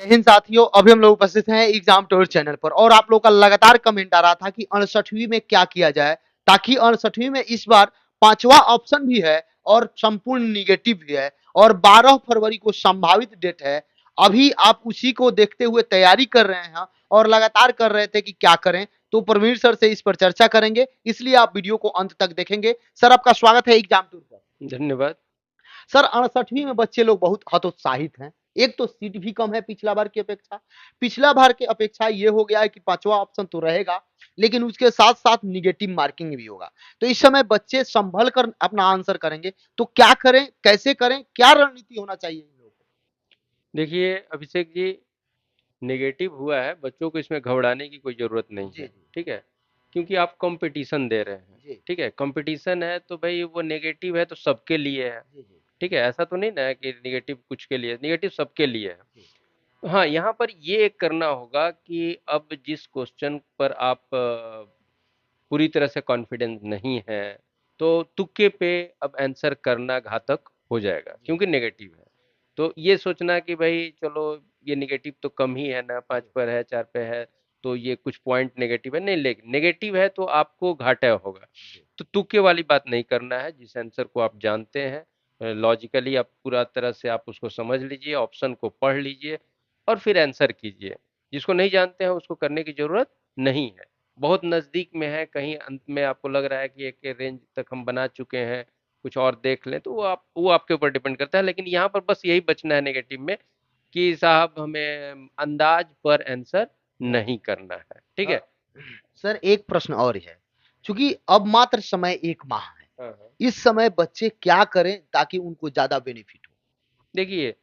हिंद साथियों, अभी हम लोग उपस्थित हैं एग्जाम टूर चैनल पर और आप लोग का लगातार कमेंट आ रहा था कि 68वीं में क्या किया जाए, ताकि 68वीं में इस बार पांचवा ऑप्शन भी है और संपूर्ण निगेटिव भी है और 12 फरवरी को संभावित डेट है। अभी आप उसी को देखते हुए तैयारी कर रहे हैं और लगातार कर रहे थे कि क्या करें, तो प्रवीण सर से इस पर चर्चा करेंगे, इसलिए आप वीडियो को अंत तक देखेंगे। सर, आपका स्वागत है एग्जाम टूर पर। धन्यवाद। सर, 68वीं में बच्चे लोग बहुत हतोत्साहित हैं। एक तो सीट भी कम है पिछला बार की अपेक्षा। पिछला बार की अपेक्षा ये हो गया है कि पांचवा ऑप्शन तो रहेगा, लेकिन उसके साथ साथ निगेटिव मार्किंग भी होगा। तो इस समय बच्चे संभल कर अपना आंसर करेंगे, तो क्या करें, कैसे करें, क्या रणनीति होना चाहिए इन लोगों को? देखिए अभिषेक जी, नेगेटिव हुआ है, बच्चों को इसमें घबराने की कोई ज़रूरत नहीं जी है, जी ठीक है? क्योंकि आप कॉम्पिटिशन दे रहे हैं, जी ठीक है? कॉम्पिटिशन है तो भई वो नेगेटिव है तो सबके लिए है, जी जी ठीक है? ऐसा तो नहीं ना है कि नेगेटिव कुछ के लिए, नेगेटिव सबके लिए है। जी तो हाँ, यहाँ पर ये एक करना होगा कि अब जिस क्वेश्चन पर आप पूरी तरह से कॉन्फिडेंस नहीं है, तो तुक्के पे अब आंसर करना घातक हो जाएगा जी क्योंकि नेगेटिव है। तो ये सोचना कि भाई चलो ये नेगेटिव तो कम ही है ना, 5 जी पर है, 4 पे है, तो ये कुछ पॉइंट नेगेटिव है, नहीं लेकिन नेगेटिव है तो आपको घाटा होगा। जी तो तुक्के वाली बात नहीं करना है, जिस आंसर को आप जानते हैं लॉजिकली आप पूरा तरह से आप उसको समझ लीजिए, ऑप्शन को पढ़ लीजिए और फिर आंसर कीजिए। जिसको नहीं जानते हैं उसको करने की ज़रूरत नहीं है। बहुत नज़दीक में है, कहीं अंत में आपको लग रहा है कि एक रेंज तक हम बना चुके हैं, कुछ और देख लें, तो वो आपके ऊपर डिपेंड करता है। लेकिन यहाँ पर बस यही बचना है नेगेटिव में कि साहब हमें अंदाज पर आंसर नहीं। नहीं करना है, ठीक अ, है? सर, एक प्रश्न और है, चूंकि अब मात्र समय 1 माह है, हाँ, हाँ। इस समय बच्चे क्या करें ताकि उनको ज्यादा बेनिफिट हो? देखिए,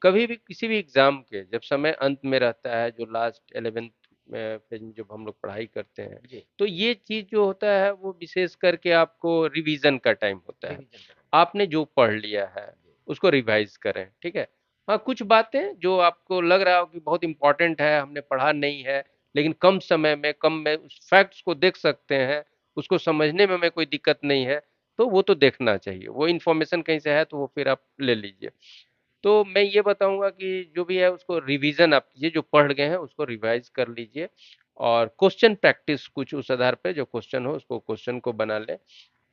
कभी भी किसी भी एग्ज़ाम के जब समय अंत में रहता है, जो लास्ट 11th में फेज़ में जब हम लोग पढ़ाई करते हैं, जी तो ये चीज़ जो होता है वो विशेष करके आपको रिवीज़न का टाइम होता है। रिवीजन करें। आपने जो पढ़ लिया है, जी उसको रिवाइज़ करें, ठीक है? हाँ, कुछ बातें जो आपको लग रहा हो कि बहुत इम्पोर्टेंट है, हमने पढ़ा नहीं है, लेकिन कम समय में, कम में उस फैक्ट्स को देख सकते हैं, उसको समझने में हमें कोई दिक्कत नहीं है, तो वो तो देखना चाहिए। वो इन्फॉर्मेशन कहीं से है तो वो फिर आप ले लीजिए। तो मैं ये बताऊँगा कि जो भी है उसको रिवीज़न आप कीजिए, जो पढ़ गए हैं उसको रिवाइज़ कर लीजिए और क्वेश्चन प्रैक्टिस कुछ उस आधार पे जो क्वेश्चन हो उसको क्वेश्चन को बना लें।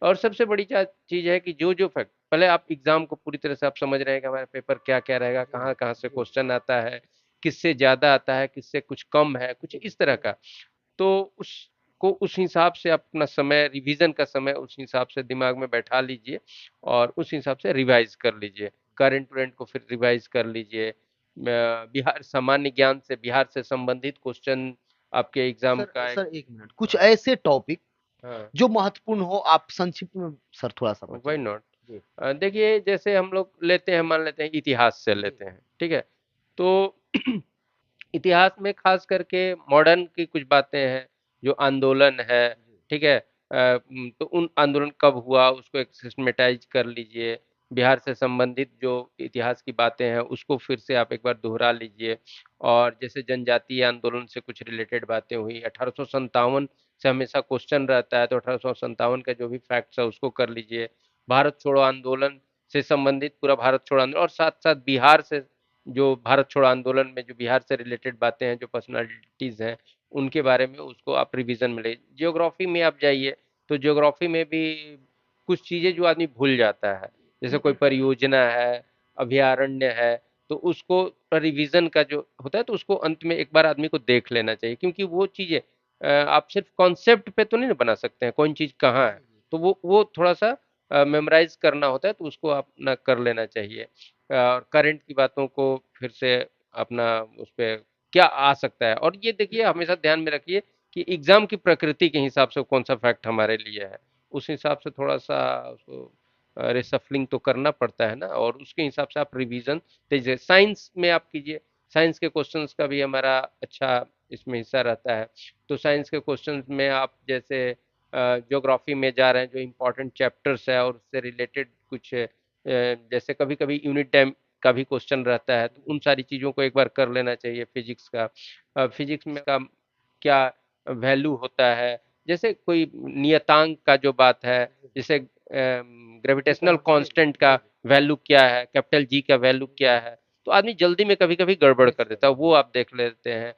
और सबसे बड़ी चीज़ है कि जो फैक्ट पहले आप एग्ज़ाम को पूरी तरह से आप समझ रहे हैं कि हमारा पेपर क्या-क्या रहेगा, जी जी कहाँ-कहाँ से जी क्वेश्चन आता है, किससे ज़्यादा आता है, किससे कुछ कम है, कुछ इस तरह का। तो उसको उस हिसाब से आप अपना समय रिवीजन का समय उस हिसाब से दिमाग में बैठा लीजिए और उस हिसाब से रिवाइज कर लीजिए। करंट वरेंट को फिर रिवाइज कर लीजिए। बिहार सामान्य ज्ञान से बिहार से संबंधित क्वेश्चन आपके एग्जाम सर का एक। सर, एक मिनट, कुछ ऐसे टॉपिक हाँ, जो महत्वपूर्ण हो, आप संक्षिप्त में सर थोड़ा सा व्हाई बताइए। नॉट। जी देखिए जैसे हम लोग लेते हैं, मान लेते हैं इतिहास से जी लेते हैं, ठीक है? तो इतिहास में खास करके मॉडर्न की कुछ बातें हैं, जो आंदोलन है, जी ठीक है? तो उन आंदोलन कब हुआ उसको एक सिस्टमैटाइज़ कर लीजिए। बिहार से संबंधित जो इतिहास की बातें हैं उसको फिर से आप एक बार दोहरा लीजिए और जैसे जनजातीय आंदोलन से कुछ रिलेटेड बातें हुई, 1857 से हमेशा क्वेश्चन रहता है, तो 1857 का जो भी फैक्ट्स है उसको कर लीजिए। भारत छोड़ो आंदोलन से संबंधित पूरा भारत छोड़ो आंदोलन और साथ-साथ बिहार से जो भारत छोड़ो आंदोलन में जो बिहार से रिलेटेड बातें हैं, जो पर्सनालिटीज़ हैं, उनके बारे में उसको आप रिवीजन में ले। ज्योग्राफी में आप जाइए, तो ज्योग्राफी में भी कुछ चीज़ें जो आदमी भूल जाता है, जैसे कोई परियोजना है, अभयारण्य है, तो उसको रिवीजन का जो होता है, तो उसको अंत में एक बार आदमी को देख लेना चाहिए क्योंकि वो चीज़ें आप सिर्फ कॉन्सेप्ट पे तो नहीं ना बना सकते हैं, कौन चीज़ कहाँ है। जी जी तो वो थोड़ा-सा मेमोराइज़ करना होता है, तो उसको अपना कर लेना चाहिए। करंट की बातों को फिर से अपना उस पे क्या आ सकता है और ये देखिए हमेशा ध्यान में रखिए कि एग्ज़ाम की प्रकृति के हिसाब से कौन-सा फैक्ट हमारे लिए है। उस हिसाब से थोड़ा-सा उसको रिशफ़लिंग तो करना पड़ता है ना और उसके हिसाब से आप रिवीज़न तेज़ साइंस में आप कीजिए। साइंस के क्वेश्चंस का भी हमारा अच्छा इसमें हिस्सा रहता है। तो साइंस के क्वेश्चंस में आप जैसे ज्योग्राफ़ी में जा रहे हैं, जो इम्पोर्टेंट चैप्टर्स है और उससे रिलेटेड कुछ जैसे कभी-कभी यूनिट टाइम का भी क्वेश्चन रहता है, तो उन सारी चीज़ों को एक बार कर लेना चाहिए फिज़िक्स का। फिज़िक्स में का क्या वैल्यू होता है, जैसे कोई नियतांक का जो बात है, जैसे जी ग्रेविटेशनल जी जी कांस्टेंट का जी वैल्यू क्या है, कैपिटल जी का वैल्यू क्या है, तो आदमी जल्दी में कभी-कभी गड़बड़ कर देता है, वो आप देख लेते हैं।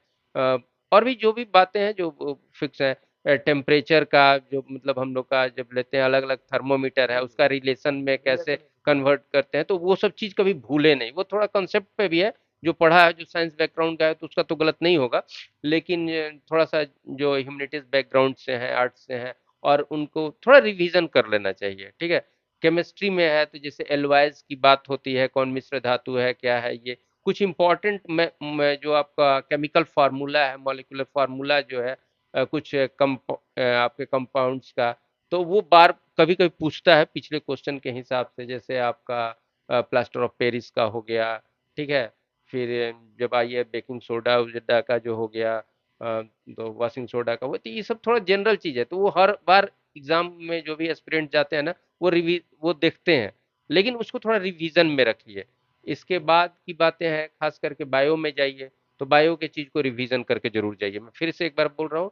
और भी जो भी बातें हैं जो फिक्स है, टेम्परेचर का जो मतलब हम लोग का जब लेते हैं, अलग-अलग थर्मोमीटर है, उसका रिलेशन में कैसे कन्वर्ट करते हैं, तो वो सब चीज़ कभी भूले नहीं। वो थोड़ा कांसेप्ट पे भी है, जो पढ़ा है, जो साइंस बैकग्राउंड का है, तो उसका तो गलत नहीं होगा, लेकिन थोड़ा-सा जो ह्यूमैनिटीज़ बैकग्राउंड से हैं, आर्ट्स से हैं, और उनको थोड़ा रिवीजन कर लेना चाहिए, ठीक है? केमिस्ट्री में है तो जैसे एलवाइज की बात होती है, कौन मिश्र धातु है, क्या है ये, कुछ इंपॉर्टेंट में जो आपका केमिकल फार्मूला है, मॉलिक्यूलर फार्मूला जो है, कुछ आपके कंपाउंड्स का, तो वो बार कभी-कभी पूछता है पिछले क्वेश्चन के हिसाब से, जैसे आपका प्लास्टर ऑफ पेरिस का हो गया, ठीक है? फिर जब आइए बेकिंग सोडा वगैरह का जो हो गया, तो वॉशिंग सोडा का, वो तो ये सब थोड़ा जनरल चीज़ है, तो वो हर बार एग्जाम में जो भी एस्पिरेंट जाते हैं ना, वो देखते हैं, लेकिन उसको थोड़ा रिवीजन में रखिए। इसके बाद की बातें हैं, खास करके बायो में जाइए, तो बायो के चीज़ को रिवीजन करके जरूर जाइए। मैं फिर से एक बार बोल रहा हूँ,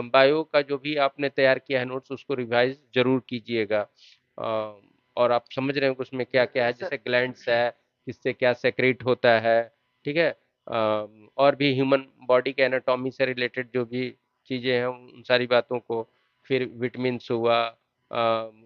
बायो का जो भी आपने तैयार किया है नोट्स, उसको रिवाइज जरूर कीजिएगा। और आप समझ रहे हो कि उसमें क्या क्या है, जैसे ग्लैंड्स है, किससे क्या सेक्रेट होता है, ठीक है? और भी ह्यूमन बॉडी के एनाटॉमी से रिलेटेड जो भी चीज़ें हैं, उन सारी बातों को, फिर विटामिन्स हुआ,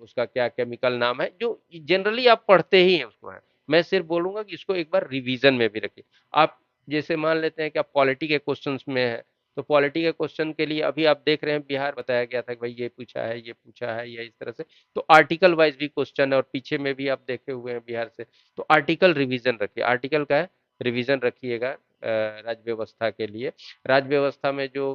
उसका क्या केमिकल नाम है, जो जनरली आप पढ़ते ही हैं उसको है। मैं सिर्फ बोलूंगा कि इसको एक बार रिवीजन में भी रखिए। आप जैसे मान लेते हैं कि आप पॉलिटी के क्वेश्चंस में है, तो पॉलिटी के क्वेश्चन के लिए अभी आप देख रहे हैं, बिहार बताया गया था कि भाई ये पूछा है, ये पूछा है, या इस तरह से, तो आर्टिकल वाइज भी क्वेश्चन है, और पीछे में भी आप देखे हुए हैं बिहार से, तो आर्टिकल रिवीजन रखिए। आर्टिकल का है रिवीजन रखिएगा राज्य व्यवस्था के लिए। राज्य व्यवस्था में जो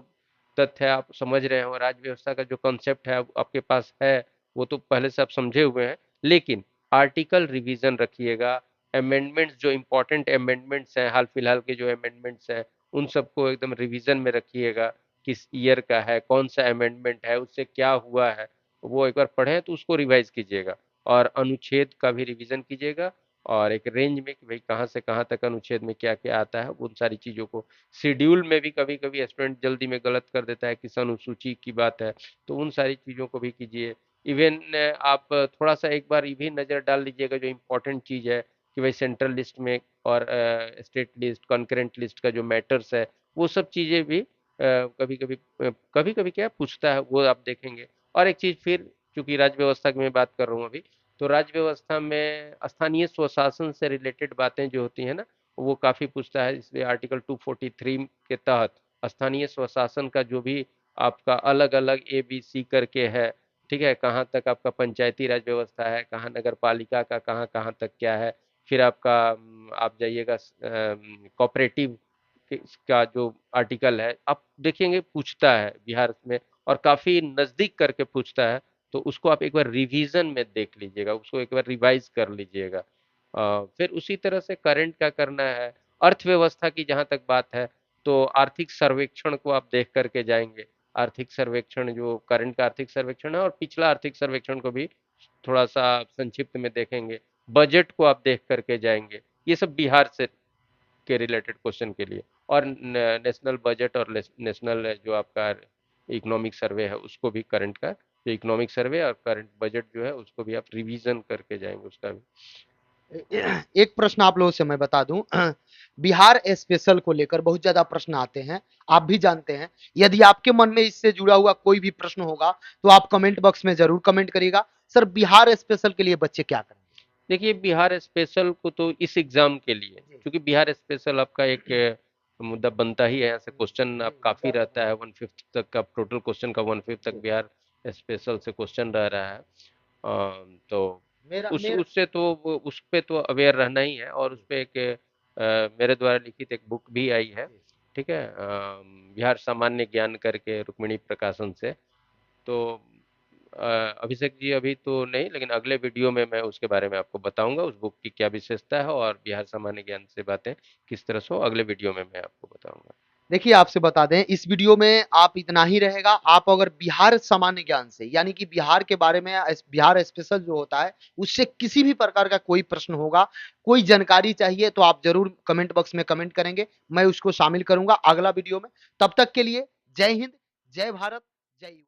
तथ्य आप समझ रहे हो, राज्य व्यवस्था का जो कॉन्सेप्ट है आपके पास है, वो तो पहले से आप समझे हुए हैं, लेकिन आर्टिकल रिवीजन रखिएगा। अमेंडमेंट्स जो इम्पोर्टेंट अमेंडमेंट्स हैं, हाल फिलहाल के जो अमेंडमेंट्स हैं, उन सबको एकदम रिवीजन में रखिएगा। किस ईयर का है, कौन सा अमेंडमेंट है, उससे क्या हुआ है, वो एक बार पढ़ें तो उसको रिवाइज कीजिएगा। और अनुच्छेद का भी रिवीजन कीजिएगा, और एक रेंज में कि भाई कहाँ से कहाँ तक अनुच्छेद में क्या क्या आता है, उन सारी चीज़ों को। शेड्यूल में भी कभी कभी स्टूडेंट जल्दी में गलत कर देता है, किस अनुसूची की बात है, तो उन सारी चीज़ों को भी कीजिए। इवन आप थोड़ा सा एक बार ये भी नज़र डाल लीजिएगा, जो इम्पोर्टेंट चीज़ है कि भाई सेंट्रल लिस्ट में और स्टेट लिस्ट, कॉन्करेंट लिस्ट का जो मैटर्स है, वो सब चीज़ें भी कभी कभी क्या पूछता है, वो आप देखेंगे। और एक चीज़ फिर, चूंकि राज्य व्यवस्था की मैं बात कर रहा हूँ अभी, तो राज्य व्यवस्था में स्थानीय स्वशासन से रिलेटेड बातें जो होती हैं ना, वो काफ़ी पूछता है। इसलिए आर्टिकल 243 के तहत स्थानीय स्वशासन का जो भी आपका अलग अलग ABC करके है, ठीक है, कहाँ तक आपका पंचायती राज व्यवस्था है, कहाँ नगर पालिका का कहाँ कहाँ तक क्या है, फिर आपका आप जाइएगा कोऑपरेटिव का जो आर्टिकल है, आप देखेंगे पूछता है बिहार में, और काफी नजदीक करके पूछता है, तो उसको आप एक बार रिवीजन में देख लीजिएगा, उसको एक बार रिवाइज कर लीजिएगा। फिर उसी तरह से करंट का करना है। अर्थव्यवस्था की जहां तक बात है, तो आर्थिक सर्वेक्षण को आप देख करके जाएंगे। आर्थिक सर्वेक्षण जो करंट का आर्थिक सर्वेक्षण है, और पिछला आर्थिक सर्वेक्षण को भी थोड़ा सा संक्षिप्त में देखेंगे। बजट को आप देख करके जाएंगे। ये सब बिहार से के रिलेटेड क्वेश्चन के लिए। और नेशनल बजट और नेशनल जो आपका इकोनॉमिक सर्वे है, उसको भी करंट का जो इकोनॉमिक सर्वे और करंट बजट जो है, उसको भी आप रिवीजन करके जाएंगे उसका भी। एक प्रश्न आप लोगों से मैं बता दूं, बिहार स्पेशल को लेकर बहुत ज्यादा प्रश्न आते हैं, आप भी जानते हैं। यदि आपके मन में इससे जुड़ा हुआ कोई भी प्रश्न होगा तो आप कमेंट बॉक्स में जरूर कमेंट करिएगा। सर, बिहार स्पेशल के लिए बच्चे क्या करें? देखिए, बिहार स्पेशल को तो इस एग्जाम के लिए, क्योंकि बिहार स्पेशल आपका एक मुद्दा बनता ही है, यहाँ से क्वेश्चन आप काफी रहता है, 1/5 तक का टोटल क्वेश्चन का 1/5 तक बिहार स्पेशल से क्वेश्चन रह रहा है। तो मेरा उस मेरा उससे तो उस पे तो अवेयर रहना ही है, और उस पे एक मेरे द्वारा लिखित एक बुक भी आई है, ठीक है, बिहार सामान्य ज्ञान करके, रुक्मिणी प्रकाशन से। तो अभिषेक जी अभी तो नहीं, लेकिन अगले वीडियो में मैं उसके बारे में आपको बताऊंगा, उस बुक की क्या विशेषता है, और बिहार सामान्य ज्ञान से बातें किस तरह से हो, अगले वीडियो में मैं आपको बताऊंगा। देखिए, आपसे बता दें, इस वीडियो में आप इतना ही रहेगा। आप अगर बिहार सामान्य ज्ञान से, यानी कि बिहार के बारे में, बिहार स्पेशल जो होता है, उससे किसी भी प्रकार का कोई प्रश्न होगा, कोई जानकारी चाहिए, तो आप जरूर कमेंट बॉक्स में कमेंट करेंगे, मैं उसको शामिल करूंगा अगला वीडियो में। तब तक के लिए जय हिंद, जय भारत, जय युवा।